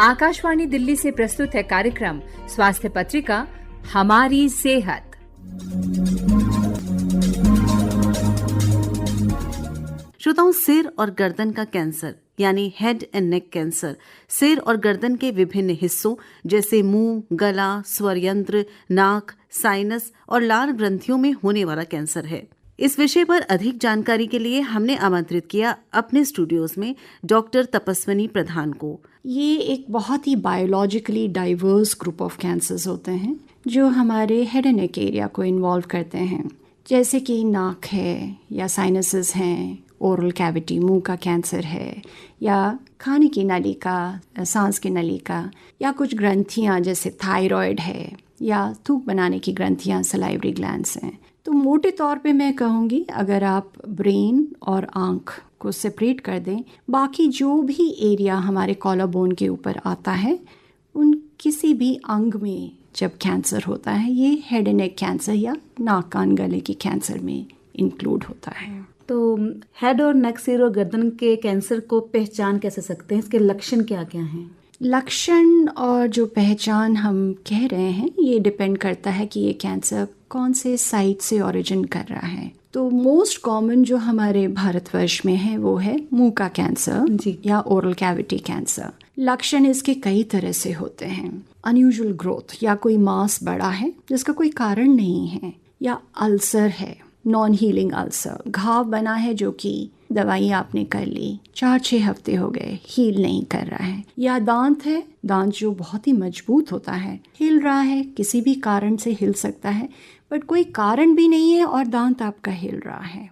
आकाशवाणी दिल्ली से प्रस्तुत है कार्यक्रम स्वास्थ्य पत्रिका हमारी सेहत। श्रोताओं, सिर और गर्दन का कैंसर यानी हेड एंड नेक कैंसर सिर और गर्दन के विभिन्न हिस्सों जैसे मुंह, गला, स्वर यंत्र, नाक, साइनस और लार ग्रंथियों में होने वाला कैंसर है। इस विषय पर अधिक जानकारी के लिए हमने आमंत्रित किया अपने स्टूडियोज में डॉक्टर तपस्विनी प्रधान को। ये एक बहुत ही biologically diverse group of cancers होते हैं जो हमारे हेड एंड नेक एरिया को इन्वॉल्व करते हैं, जैसे कि नाक है या साइनसेस हैं, ओरल कैविटी मुंह का कैंसर है, या खाने की नली का, सांस की नली का, या कुछ ग्रंथियां जैसे थायराइड है या थूक बनाने की ग्रंथियां सलाइवरी ग्लैंड्स हैं। तो मोटे तौर पे मैं कहूँगी अगर आप ब्रेन और आँख को सेपरेट कर दें, बाकी जो भी एरिया हमारे कॉलर बोन के ऊपर आता है उन किसी भी अंग में जब कैंसर होता है, ये हेड एंड नेक कैंसर या नाक कान गले के कैंसर में इंक्लूड होता है। तो हेड और नेक, सिर और गर्दन के कैंसर को पहचान कैसे सकते हैं? इसके लक्षण क्या क्या हैं? लक्षण और जो पहचान हम कह रहे हैं ये डिपेंड करता है कि ये कैंसर कौन से साइट से ओरिजिन कर रहा है। तो मोस्ट कॉमन जो हमारे भारतवर्ष में है वो है मुंह का कैंसर या ओरल कैविटी कैंसर। लक्षण इसके कई तरह से होते हैं। अनयूजुअल ग्रोथ या कोई मांस बड़ा है जिसका कोई कारण नहीं है, या अल्सर है, नॉन हीलिंग अल्सर, घाव बना है जो कि दवाई आपने कर ली, 4-6 हफ्ते हो गए, हील नहीं कर रहा है, या दांत है, दांत जो बहुत ही मजबूत होता है, हिल रहा है, किसी भी कारण से हिल सकता है बट कोई कारण भी नहीं है और दांत आपका हिल रहा है।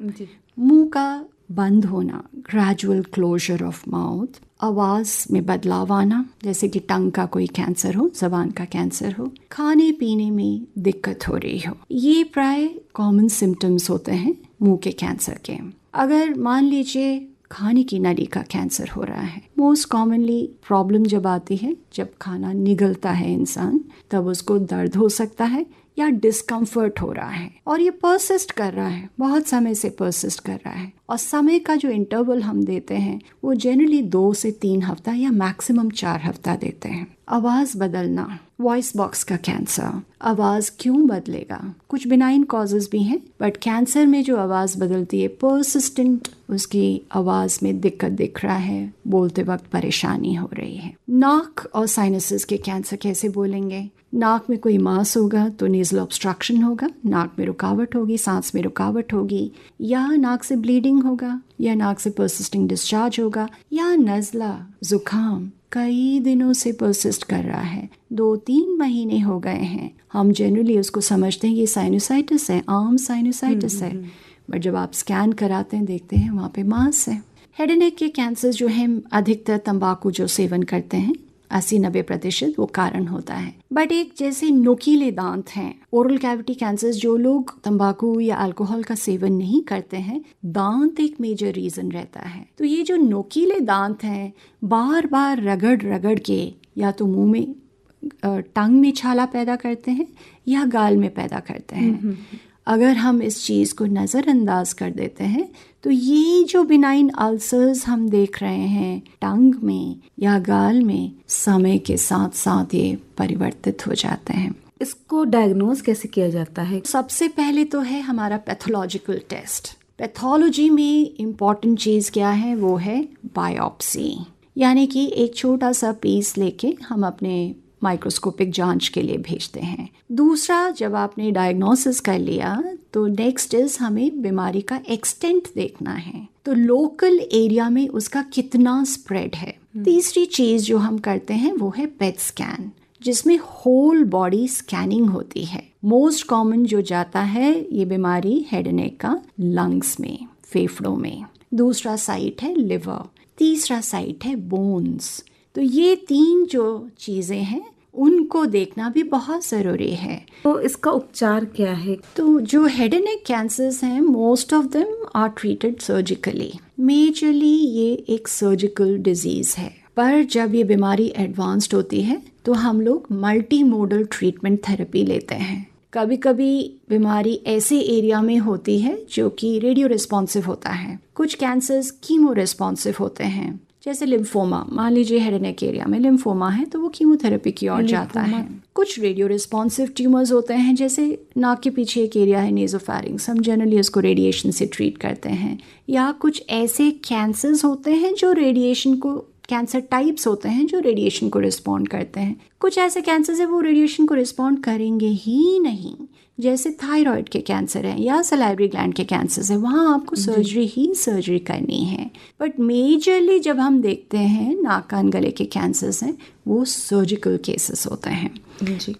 मुंह का बंद होना, ग्रेजुअल क्लोजर ऑफ माउथ, आवाज़ में बदलाव आना जैसे कि टंग का कोई कैंसर हो, जबान का कैंसर हो, खाने पीने में दिक्कत हो रही हो, ये प्राय कॉमन सिम्टम्स होते हैं मुंह के कैंसर के। अगर मान लीजिए खाने की नली का कैंसर हो रहा है, मोस्ट कॉमनली प्रॉब्लम जब आती है जब खाना निगलता है इंसान, तब उसको दर्द हो सकता है या डिस्कम्फर्ट हो रहा है और ये परसिस्ट कर रहा है, बहुत समय से परसिस्ट कर रहा है। और समय का जो इंटरवल हम देते हैं वो जनरली 2 से 3 हफ्ता या मैक्सिमम 4 हफ्ता देते हैं। आवाज़ बदलना, वॉइस बॉक्स का कैंसर, आवाज़ क्यों बदलेगा? कुछ बिनाइन कॉजेज भी हैं बट कैंसर में जो आवाज़ बदलती है परसिस्टेंट, उसकी आवाज़ में दिक्कत दिख रहा है, बोलते वक्त परेशानी हो रही है। नाक और साइनसेस के कैंसर कैसे बोलेंगे? नाक में कोई मांस होगा तो नेज़ल ऑब्स्ट्रक्शन होगा, नाक में रुकावट होगी, सांस में रुकावट होगी, या नाक से ब्लीडिंग होगा, या नाक से परसिस्टिंग डिस्चार्ज होगा, या नज़ला जुकाम कई दिनों से परसिस्ट कर रहा है, 2-3 महीने हो गए हैं। हम जनरली उसको समझते हैं ये साइनोसाइटिस है, आम साइनोसाइटिस है, बट जब आप स्कैन कराते हैं देखते हैं वहाँ पे मांस है। हेड एंड नेक के कैंसर जो है अधिकतर तंबाकू जो सेवन करते हैं 80-90% वो कारण होता है। बट एक जैसे नुकीले दांत हैं, ओरल कैविटी कैंसर, जो लोग तंबाकू या अल्कोहल का सेवन नहीं करते हैं, दांत एक मेजर रीजन रहता है। तो ये जो नुकीले दांत हैं बार बार रगड़ रगड़ के या तो मुंह में टंग में छाला पैदा करते हैं या गाल में पैदा करते हैं। अगर हम इस चीज़ को नज़रअंदाज कर देते हैं तो ये जो बिनाइन अल्सर्स हम देख रहे हैं टंग में या गाल में, समय के साथ साथ ये परिवर्तित हो जाते हैं। इसको डायग्नोज कैसे किया जाता है? सबसे पहले तो है हमारा पैथोलॉजिकल टेस्ट। पैथोलॉजी में इम्पॉर्टेंट चीज़ क्या है? वो है बायोप्सी, यानी कि एक छोटा सा पीस लेके हम अपने माइक्रोस्कोपिक जांच के लिए भेजते हैं। दूसरा, जब आपने डायग्नोसिस कर लिया तो नेक्स्ट इज हमें बीमारी का एक्सटेंट देखना है, तो लोकल एरिया में उसका कितना स्प्रेड है। तीसरी चीज़ जो हम करते हैं वो है पेट स्कैन, जिसमें होल बॉडी स्कैनिंग होती है। मोस्ट कॉमन जो जाता है ये बीमारी हेड एंड नेक का लंग्स में, फेफड़ों में, दूसरा साइट है लिवर, तीसरा साइट है बोन्स। तो ये 3 जो चीज़ें हैं उनको देखना भी बहुत ज़रूरी है। तो इसका उपचार क्या है? तो जो हेड एंड नेक कैंसर्स हैं most of them are treated surgically. Majorly ये एक सर्जिकल डिजीज़ है, पर जब ये बीमारी एडवांस्ड होती है तो हम लोग मल्टी मोडल ट्रीटमेंट थेरेपी लेते हैं। कभी कभी बीमारी ऐसे एरिया में होती है जो कि रेडियो रिस्पॉन्सिव होता है, कुछ कैंसर्स कीमो रिस्पॉन्सिव होते हैं, जैसे लिम्फोमा, मान लीजिए हेड एंड नेक एरिया में लिम्फोमा है तो वो कीमोथेरेपी की ओर जाता है। कुछ रेडियो रिस्पॉन्सिव ट्यूमर्स होते हैं, जैसे नाक के पीछे एक एरिया है नेजोफैरिंग्स, हम जनरली उसको रेडिएशन से ट्रीट करते हैं। या कुछ ऐसे कैंसर्स होते हैं जो रेडिएशन को, कैंसर टाइप्स होते हैं जो रेडिएशन को रिस्पॉन्ड करते हैं। कुछ ऐसे कैंसर्स है वो रेडिएशन को रिस्पॉन्ड करेंगे ही नहीं, जैसे थायराइड के कैंसर है या सलाइवरी ग्लैंड के कैंसर्स है, वहाँ आपको सर्जरी करनी है। बट मेजरली जब हम देखते हैं नाक कान गले के कैंसर्स हैं वो सर्जिकल केसेस होते हैं।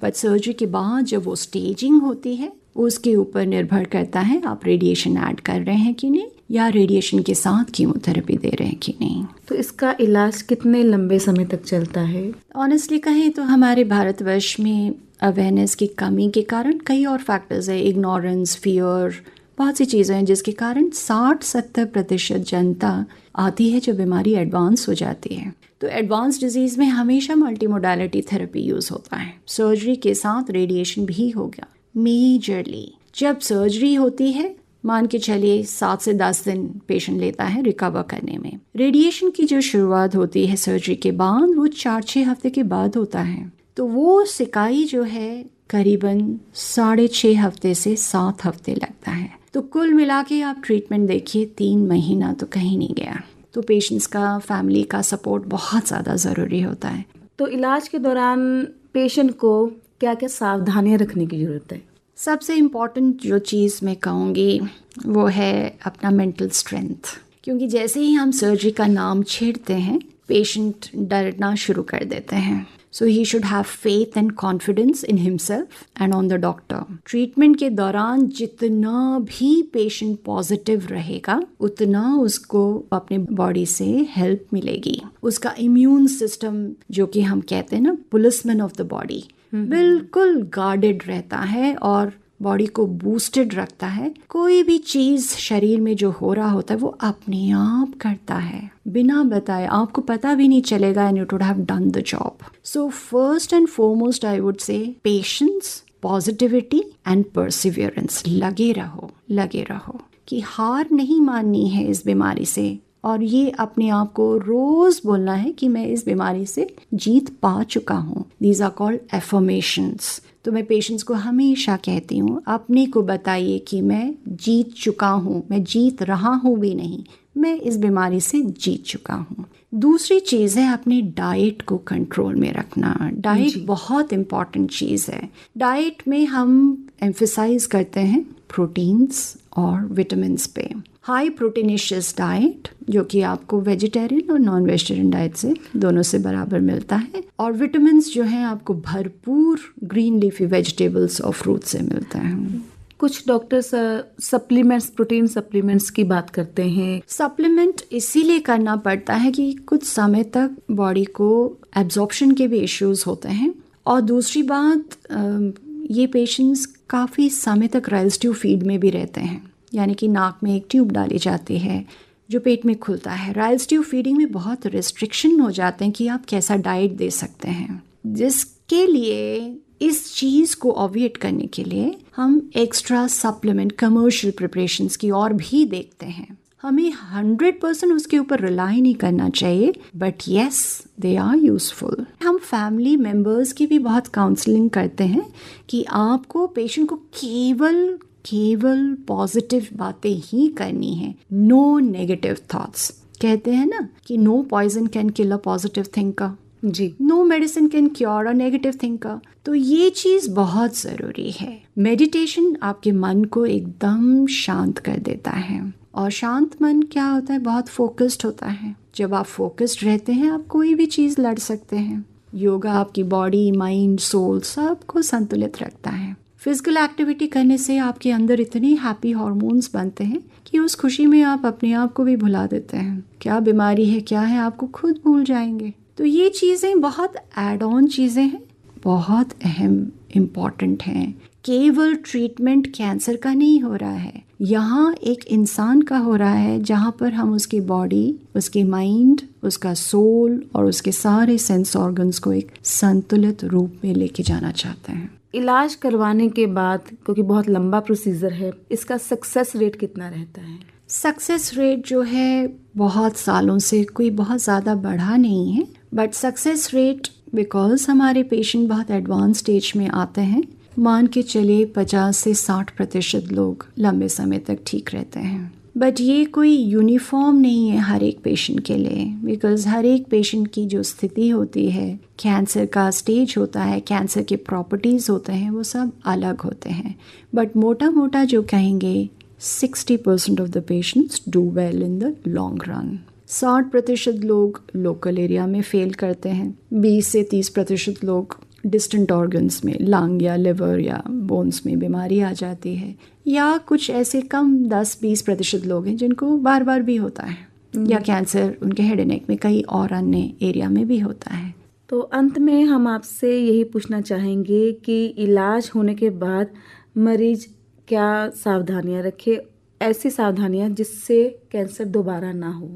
बट सर्जरी के बाद जब वो स्टेजिंग होती है उसके ऊपर निर्भर करता है आप रेडिएशन ऐड कर रहे हैं कि नहीं, या रेडिएशन के साथ कीमोथेरेपी दे रहे हैं कि नहीं। तो इसका इलाज कितने लंबे समय तक चलता है? ऑनेस्टली कहें तो हमारे भारतवर्ष में अवेयरनेस की कमी के कारण कई और फैक्टर्स है, इग्नोरेंस, फियर, बहुत सी चीज़ें हैं जिसके कारण 60-70% जनता आती है जब बीमारी एडवांस हो जाती है। तो एडवांस डिजीज़ में हमेशा मल्टी मोडालिटी थेरेपी यूज़ होता है, सर्जरी के साथ रेडिएशन भी हो गया। मेजरली जब सर्जरी होती है मान के चलिए 7 से 10 दिन पेशेंट लेता है रिकवर करने में। रेडिएशन की जो शुरुआत होती है सर्जरी के बाद वो 4-6 हफ्ते के बाद होता है। तो वो सिकाई जो है करीबन 6.5 हफ्ते से 7 हफ्ते लगता है। तो कुल मिला के आप ट्रीटमेंट देखिए 3 महीना तो कहीं नहीं गया। तो पेशेंट्स का, फैमिली का सपोर्ट बहुत ज़्यादा ज़रूरी होता है। तो इलाज के दौरान पेशेंट को क्या क्या सावधानियां रखने की ज़रूरत है? सबसे इम्पॉर्टेंट जो चीज़ मैं कहूँगी वो है अपना मेंटल स्ट्रेंथ, क्योंकि जैसे ही हम सर्जरी का नाम छेड़ते हैं पेशेंट डरना शुरू कर देते हैं। So he should have faith and confidence in himself and on the doctor. Treatment के दौरान जितना भी पेशेंट पॉजिटिव रहेगा उतना उसको अपने बॉडी से हेल्प मिलेगी। उसका इम्यून सिस्टम, जो कि हम कहते हैं ना पुलिसमैन ऑफ द बॉडी, बिल्कुल गार्डेड रहता है और बॉडी को बूस्टेड रखता है। कोई भी चीज शरीर में जो हो रहा होता है वो अपने आप करता है बिना बताए, आपको पता भी नहीं चलेगा and it would have done the job. So first and foremost I would say patience, positivity and Perseverance. लगे रहो कि हार नहीं माननी है इस बीमारी से, और ये अपने आप को रोज बोलना है कि मैं इस बीमारी से जीत पा चुका हूँ। These are called affirmations. तो मैं पेशेंट्स को हमेशा कहती हूँ अपने को बताइए कि मैं जीत चुका हूँ, मैं जीत रहा हूँ भी नहीं, मैं इस बीमारी से जीत चुका हूँ। दूसरी चीज़ है अपने डाइट को कंट्रोल में रखना। डाइट बहुत इम्पॉर्टेंट चीज़ है। डाइट में हम एम्फेसाइज करते हैं प्रोटीन्स और विटामिन्स पे। हाई प्रोटीनिशियस डाइट जो कि आपको वेजिटेरियन और नॉन वेजिटेरियन डाइट से दोनों से बराबर मिलता है, और विटामिन्स जो हैं आपको भरपूर ग्रीन लीफी वेजिटेबल्स और फ्रूट से मिलता है। कुछ डॉक्टर्स सप्लीमेंट्स, प्रोटीन सप्लीमेंट्स की बात करते हैं। सप्लीमेंट इसीलिए करना पड़ता है कि कुछ समय तक बॉडी को एब्जॉर्प्शन के भी इश्यूज होते हैं, और दूसरी बात ये पेशेंट्स काफ़ी समय तक राइल्स ट्यूब फीड में भी रहते हैं, यानी कि नाक में एक ट्यूब डाली जाती है जो पेट में खुलता है। राइल्स ट्यूब फीडिंग में बहुत रिस्ट्रिक्शन हो जाते हैं कि आप कैसा डाइट दे सकते हैं, जिसके लिए इस चीज़ को ऑब्विएट करने के लिए हम एक्स्ट्रा सप्लीमेंट कमर्शियल प्रिपरेशंस की और भी देखते हैं। हमें 100% उसके ऊपर रिलाई नहीं करना चाहिए, but yes they are useful. हम फैमिली मेम्बर्स की भी बहुत काउंसलिंग करते हैं कि आपको पेशेंट को केवल पॉजिटिव बातें ही करनी है, नो नेगेटिव थॉट्स। कहते हैं ना कि no poison can kill a positive thinker, जी, no medicine can cure a negative thinker. तो ये चीज़ बहुत ज़रूरी है। मेडिटेशन आपके मन को एकदम शांत कर देता है, और शांत मन क्या होता है, बहुत फोकस्ड होता है। जब आप फोकस्ड रहते हैं आप कोई भी चीज़ लड़ सकते हैं। योगा आपकी बॉडी, माइंड, सोल सबको संतुलित रखता है। फिजिकल एक्टिविटी करने से आपके अंदर इतने हैप्पी हार्मोन्स बनते हैं कि उस खुशी में आप अपने आप को भी भुला देते हैं। क्या बीमारी है, क्या है, आपको खुद भूल जाएंगे। तो ये चीज़ें बहुत एड ऑन चीज़ें हैं, बहुत अहम इम्पॉर्टेंट हैं। केवल ट्रीटमेंट कैंसर का नहीं हो रहा है, यहाँ एक इंसान का हो रहा है, जहाँ पर हम उसकी बॉडी, उसके माइंड, उसका सोल और उसके सारे सेंस ऑर्गन्स को एक संतुलित रूप में लेके जाना चाहते हैं। इलाज करवाने के बाद, क्योंकि बहुत लंबा प्रोसीजर है, इसका सक्सेस रेट कितना रहता है? सक्सेस रेट जो है बहुत सालों से कोई बहुत ज़्यादा बढ़ा नहीं है, बट सक्सेस रेट बिकॉज हमारे पेशेंट बहुत एडवांस स्टेज में आते हैं, मान के चले 50 से 60% लोग लंबे समय तक ठीक रहते हैं। बट ये कोई यूनिफॉर्म नहीं है हर एक पेशेंट के लिए, बिकॉज हर एक पेशेंट की जो स्थिति होती है, कैंसर का स्टेज होता है, कैंसर के प्रॉपर्टीज़ होते हैं, वो सब अलग होते हैं। बट मोटा मोटा जो कहेंगे 60% of the patients do well in the long run. 60% लोग लोकल एरिया में फेल करते हैं, 20 से 30% लोग डिस्टेंट ऑर्गन्स में, लंग या लिवर या बोन्स में बीमारी आ जाती है, या कुछ ऐसे कम 10-20% लोग हैं जिनको बार बार भी होता है, या कैंसर उनके हेड एंड नेक में कई और अन्य एरिया में भी होता है। तो अंत में हम आपसे यही पूछना चाहेंगे कि इलाज होने के बाद मरीज क्या सावधानियां रखे, ऐसी सावधानियां जिससे कैंसर दोबारा ना हो।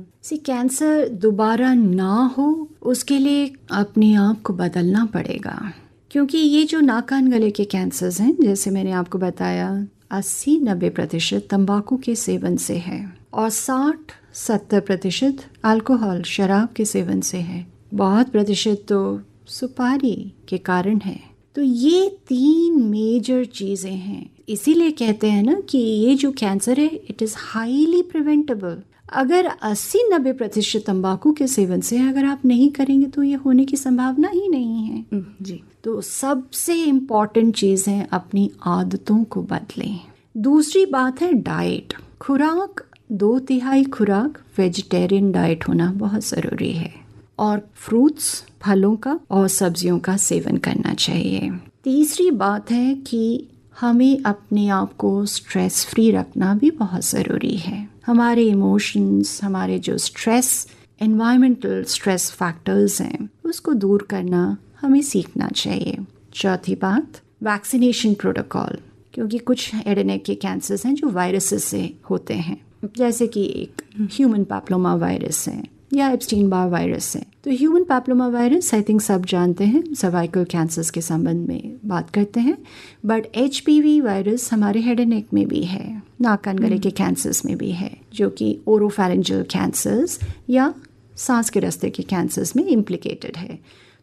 कैंसर दोबारा ना हो उसके लिए अपने आप को बदलना पड़ेगा, क्योंकि ये जो नाक कान गले के कैंसर्स हैं, जैसे मैंने आपको बताया 80-90% तंबाकू के सेवन से है और 60-70% अल्कोहल शराब के सेवन से है, बहुत प्रतिशत तो सुपारी के कारण है। तो ये 3 मेजर चीज़ें हैं, इसीलिए कहते हैं ना कि ये जो कैंसर है इट इज़ हाईली प्रिवेंटेबल। अगर 80-90% तंबाकू के सेवन से अगर आप नहीं करेंगे तो ये होने की संभावना ही नहीं है जी। तो सबसे इम्पॉर्टेंट चीज़ है अपनी आदतों को बदलें। दूसरी बात है डाइट, खुराक 2/3 खुराक वेजिटेरियन डाइट होना बहुत ज़रूरी है, और फ्रूट्स, फलों का और सब्जियों का सेवन करना चाहिए। तीसरी बात है कि हमें अपने आप को स्ट्रेस फ्री रखना भी बहुत ज़रूरी है। हमारे इमोशंस, हमारे जो स्ट्रेस, एनवायरमेंटल स्ट्रेस फैक्टर्स हैं, उसको दूर करना हमें सीखना चाहिए। चौथी बात, वैक्सीनेशन प्रोटोकॉल, क्योंकि कुछ हेड एंड नेक के कैंसर्स हैं जो वायरसेस से होते हैं, जैसे कि एक ह्यूमन पैप्लोमा वायरस है या एप्स्टीन बार वायरस है। तो human papilloma virus I think सब जानते हैं, सर्वाइकल कैंसर्स के संबंध में बात करते हैं, बट HPV वायरस हमारे हेड एंड नेक में भी है, नाक कान गले के कैंसर्स में भी है, जो कि ओरोफैरिंजियल कैंसर्स या सांस के रास्ते के कैंसर्स में इम्प्लिकेटेड है।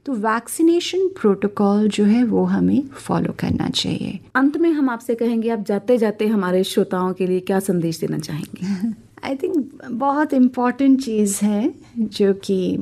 तो वैक्सीनेशन प्रोटोकॉल जो है वो हमें फॉलो करना चाहिए। अंत में हम आपसे कहेंगे, आप जाते जाते हमारे श्रोताओं के लिए क्या संदेश देना चाहेंगे? आई थिंक बहुत इम्पॉर्टेंट चीज़ है, जो कि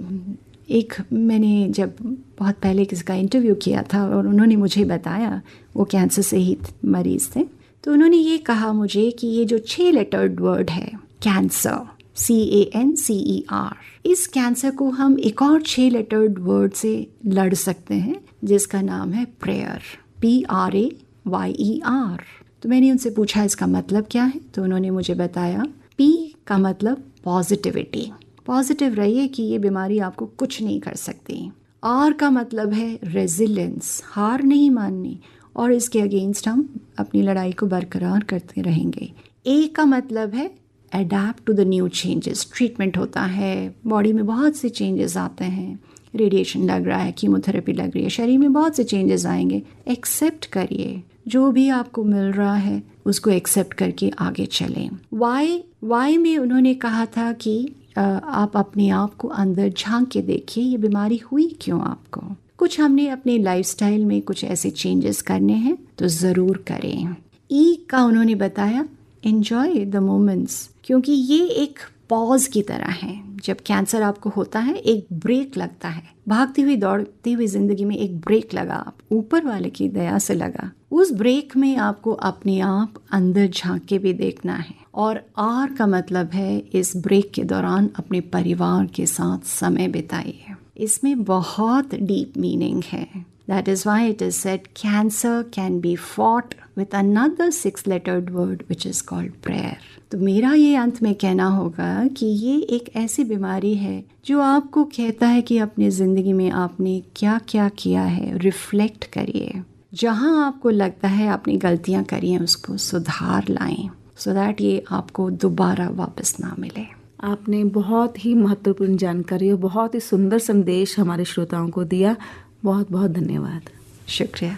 एक मैंने जब बहुत पहले किसी का इंटरव्यू किया था और उन्होंने मुझे बताया, वो कैंसर से ही मरीज़ थे, तो उन्होंने ये कहा मुझे कि ये जो 6 लेटर्ड वर्ड है कैंसर, CANCER, इस कैंसर को हम एक और 6 लेटर्ड वर्ड से लड़ सकते हैं, जिसका नाम है प्रेयर, PRAYER। तो मैंने उनसे पूछा इसका मतलब क्या है, तो उन्होंने मुझे बताया P का मतलब पॉजिटिविटी, पॉजिटिव रहिए कि ये बीमारी आपको कुछ नहीं कर सकती। R का मतलब है रेजिलियंस, हार नहीं माननी, और इसके अगेंस्ट हम अपनी लड़ाई को बरकरार करते रहेंगे। A का मतलब है adapt to the new changes, treatment होता है, बॉडी में बहुत से चेंजेस आते हैं, रेडिएशन लग रहा है, कीमोथेरेपी लग रही है, शरीर में बहुत से चेंजेस आएंगे, एक्सेप्ट करिए, जो भी आपको मिल रहा है उसको एक्सेप्ट करके आगे चलें। वाई में उन्होंने कहा था कि आप अपने आप को अंदर झांक के देखिए, ये बीमारी हुई क्यों आपको। कुछ हमने अपने लाइफस्टाइल में कुछ ऐसे चेंजेस करने हैं तो ज़रूर करें। ई का उन्होंने बताया एन्जॉय द मोमेंट्स, क्योंकि ये एक पॉज की तरह है। जब कैंसर आपको होता है एक ब्रेक लगता है, भागती हुई दौड़ती हुई जिंदगी में एक ब्रेक लगा, ऊपर वाले की दया से लगा। उस ब्रेक में आपको अपने आप अंदर झांक के भी देखना है। और आर का मतलब है इस ब्रेक के दौरान अपने परिवार के साथ समय बिताइए। इसमें बहुत डीप मीनिंग है। That is why it is said cancer can be fought with another 6-lettered word which is called prayer. तो मेरा ये अंत में कहना होगा कि ये एक ऐसी बीमारी है जो आपको कहता है कि अपने ज़िंदगी में आपने क्या क्या किया है, रिफ्लेक्ट करिए। जहाँ आपको लगता है आपने गलतियाँ करी हैं उसको सुधार लाएं, so that ये आपको दोबारा वापस ना मिले। आपने बहुत ही महत्वपूर्ण जानकारी और बहुत ही सुंदर संदेश हमारे श्रोताओं को दिया। बहुत बहुत धन्यवाद। शुक्रिया।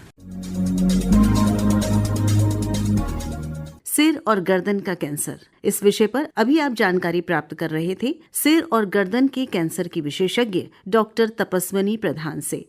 सिर और गर्दन का कैंसर। इस विषय पर अभी आप जानकारी प्राप्त कर रहे थे सिर और गर्दन के कैंसर की विशेषज्ञ डॉक्टर तपस्विनी प्रधान से।